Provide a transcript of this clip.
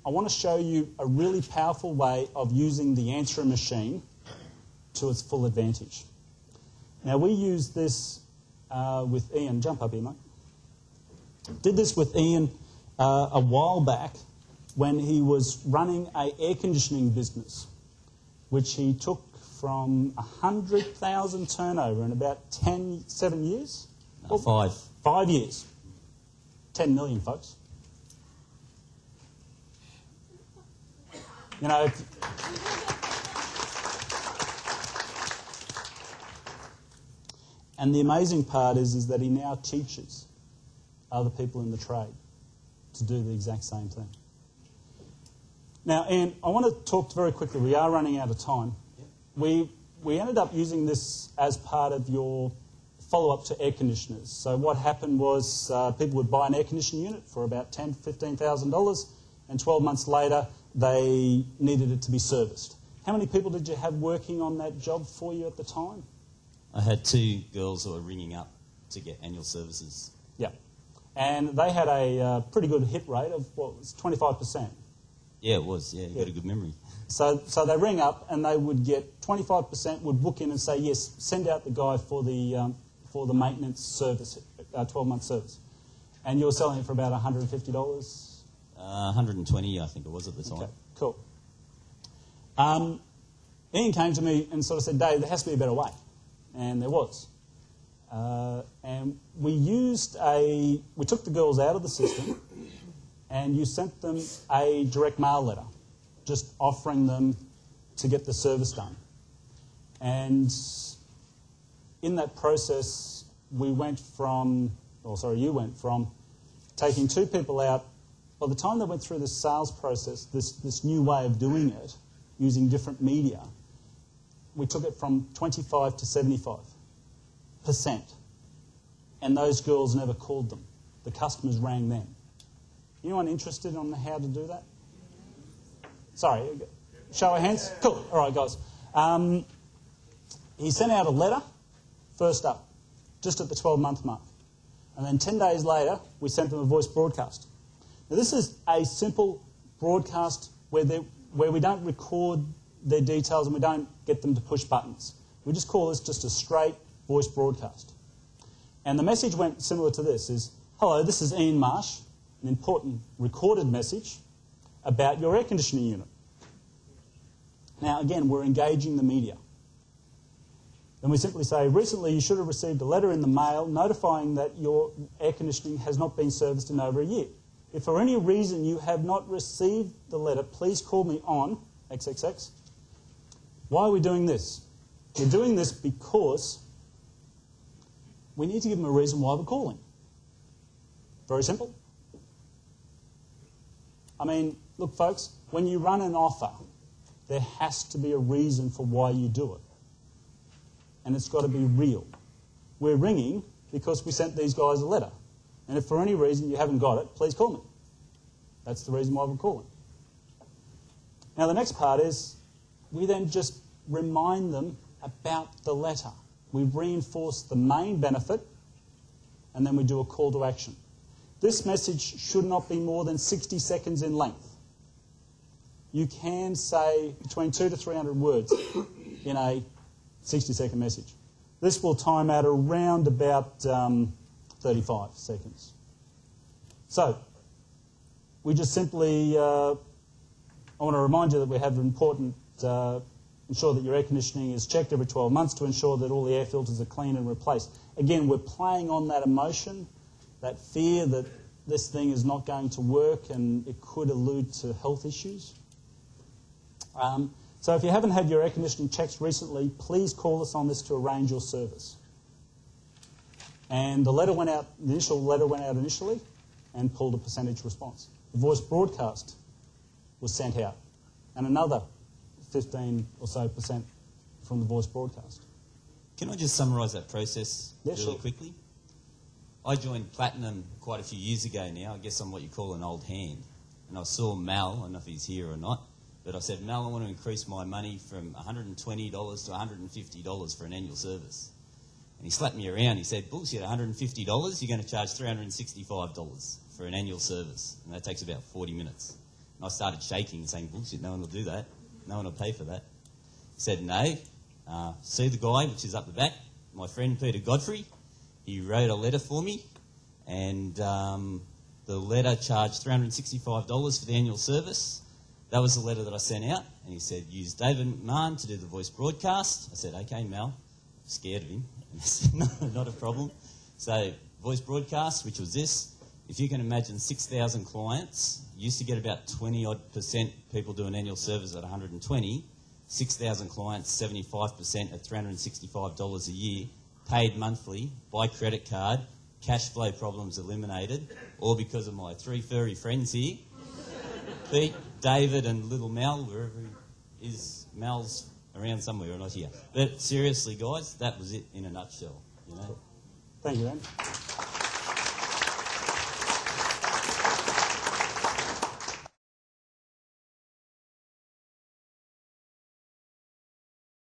I want to show you a really powerful way of using the answering machine to its full advantage. Now, we used this with Ian. Jump up here, mate. Did this with Ian a while back when he was running an air conditioning business, which he took from 100,000 turnover in about 7 years? No, 5. 5 years. 10 million, folks. You know, and the amazing part is that he now teaches other people in the trade to do the exact same thing. Now, Ian, I want to talk very quickly. We are running out of time. We ended up using this as part of your follow-up to air conditioners. So what happened was people would buy an air conditioning unit for about $10,000 to $15,000, and 12 months later they needed it to be serviced. How many people did you have working on that job for you at the time? I had 2 girls who were ringing up to get annual services. Yeah. And they had a pretty good hit rate of, what was 25%. Yeah, it was. Yeah, you got a good memory. So they ring up and they would get 25%, would book in and say, yes, send out the guy for the maintenance service, 12-month service. And you were selling it for about $150? 120, I think it was at the time. Okay, cool. Ian came to me and sort of said, Dave, there has to be a better way. And there was. And we took the girls out of the system and you sent them a direct mail letter, just offering them to get the service done. And in that process, you went from taking 2 people out. By the time they went through this sales process, this new way of doing it, using different media, we took it from 25 to 75%. And those girls never called them. The customers rang them. Anyone interested on how to do that? Sorry, show of hands? Cool. All right, guys. He sent out a letter, first up, just at the 12-month mark. And then 10 days later, we sent them a voice broadcast. Now, this is a simple broadcast where we don't record their details and we don't get them to push buttons. We just call this just a straight voice broadcast. And the message went similar to this, is, hello, this is Ian Marsh, an important recorded message about your air conditioning unit. Now, again, we're engaging the media. Then we simply say, recently you should have received a letter in the mail notifying that your air conditioning has not been serviced in over a year. If for any reason you have not received the letter, please call me on XXX. Why are we doing this? We're doing this because we need to give them a reason why we're calling. Very simple. I mean, look, folks, when you run an offer, there has to be a reason for why you do it. And it's got to be real. We're ringing because we sent these guys a letter. And if for any reason you haven't got it, please call me. That's the reason why we're calling. Now, the next part is we then just remind them about the letter. We reinforce the main benefit, and then we do a call to action. This message should not be more than 60 seconds in length. You can say between 200 to 300 words in a 60-second message. This will time out around about 35 seconds. So, we just simply, I want to remind you that we have an important, ensure that your air conditioning is checked every 12 months to ensure that all the air filters are clean and replaced. Again, we're playing on that emotion, that fear that this thing is not going to work and it could allude to health issues. So if you haven't had your air conditioning checks recently, please call us on this to arrange your service. And the letter went out, the initial letter went out initially and pulled a percentage response. The voice broadcast was sent out and another 15 or so % from the voice broadcast. Can I just summarise that process really quickly? I joined Platinum quite a few years ago now. I guess I'm what you call an old hand. And I saw Mal, I don't know if he's here or not, but I said, Mal, I want to increase my money from $120 to $150 for an annual service. And he slapped me around. He said, bullshit, $150, you're going to charge $365 for an annual service. And that takes about 40 minutes. And I started shaking and saying, bullshit, no one will do that. No one will pay for that. He said, no. See the guy, which is up the back, my friend Peter Godfrey. He wrote a letter for me, and the letter charged $365 for the annual service. That was the letter that I sent out, and he said, use David McMahon to do the voice broadcast. I said, okay, Mel. I'm scared of him. And he said, no, not a problem. So, voice broadcast, which was this. If you can imagine 6,000 clients, used to get about 20-odd% people do an annual service at 120, 6,000 clients, 75% at $365 a year, paid monthly, by credit card, cash flow problems eliminated, all because of my three furry friends here. Pete, David and little Mel, wherever he is. Mel's around somewhere or not here. But seriously, guys, that was it in a nutshell. You know? Thank you, man.